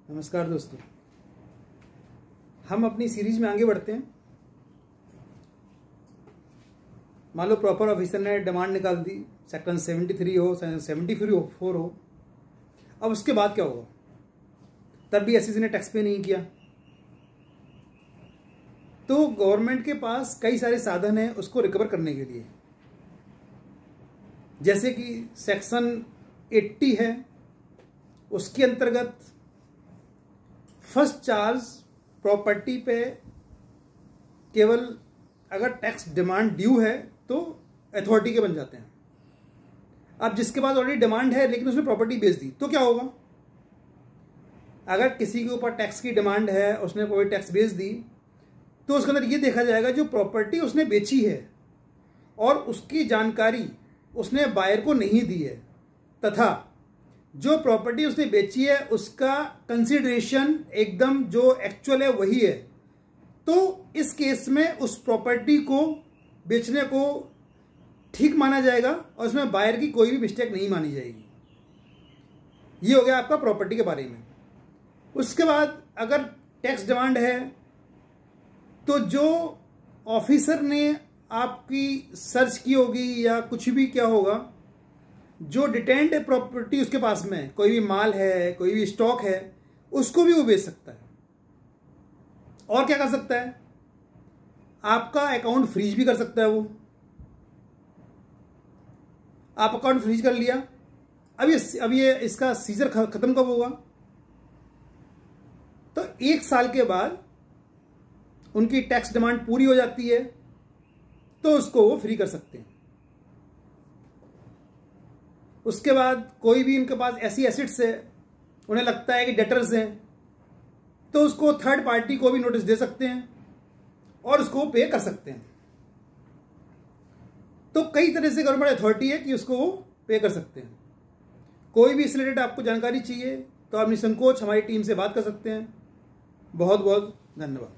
नमस्कार दोस्तों, हम अपनी सीरीज में आगे बढ़ते हैं। मान लो प्रॉपर ऑफिसर ने डिमांड निकाल दी, सेक्शन 73 हो, सेक्शन 74 हो। अब उसके बाद क्या होगा? तब भी एसईसी ने टैक्स पे नहीं किया तो गवर्नमेंट के पास कई सारे साधन हैं उसको रिकवर करने के लिए। जैसे कि सेक्शन 80 है, उसके अंतर्गत फर्स्ट चार्ज प्रॉपर्टी पे केवल अगर टैक्स डिमांड ड्यू है तो अथॉरिटी के बन जाते हैं। अब जिसके पास ऑलरेडी डिमांड है लेकिन उसने प्रॉपर्टी बेच दी तो क्या होगा? अगर किसी के ऊपर टैक्स की डिमांड है, उसने कोई टैक्स बेच दी, तो उसके अंदर ये देखा जाएगा जो प्रॉपर्टी उसने बेची है और उसकी जानकारी उसने बायर को नहीं दी है, तथा जो प्रॉपर्टी उसने बेची है उसका कंसिडरेशन एकदम जो एक्चुअल है वही है, तो इस केस में उस प्रॉपर्टी को बेचने को ठीक माना जाएगा और उसमें बायर की कोई भी मिस्टेक नहीं मानी जाएगी। ये हो गया आपका प्रॉपर्टी के बारे में। उसके बाद अगर टैक्स डिमांड है तो जो ऑफिसर ने आपकी सर्च की होगी या कुछ भी क्या होगा, जो डिटेन्ड प्रॉपर्टी उसके पास में कोई भी माल है, कोई भी स्टॉक है, उसको भी वो बेच सकता है। और क्या कर सकता है? आपका अकाउंट फ्रीज भी कर सकता है। वो आप अकाउंट फ्रीज कर लिया, अब ये इसका सीजर खत्म कब होगा? तो 1 साल के बाद उनकी टैक्स डिमांड पूरी हो जाती है तो उसको वो फ्री कर सकते हैं। उसके बाद कोई भी उनके पास ऐसी एसेट्स है, उन्हें लगता है कि डेटर्स हैं, तो उसको थर्ड पार्टी को भी नोटिस दे सकते हैं और उसको पे कर सकते हैं। तो कई तरह से गवर्नमेंट अथॉरिटी है कि उसको वो पे कर सकते हैं। कोई भी इससे रिलेटेड आपको जानकारी चाहिए तो आप निसंकोच हमारी टीम से बात कर सकते हैं। बहुत बहुत धन्यवाद।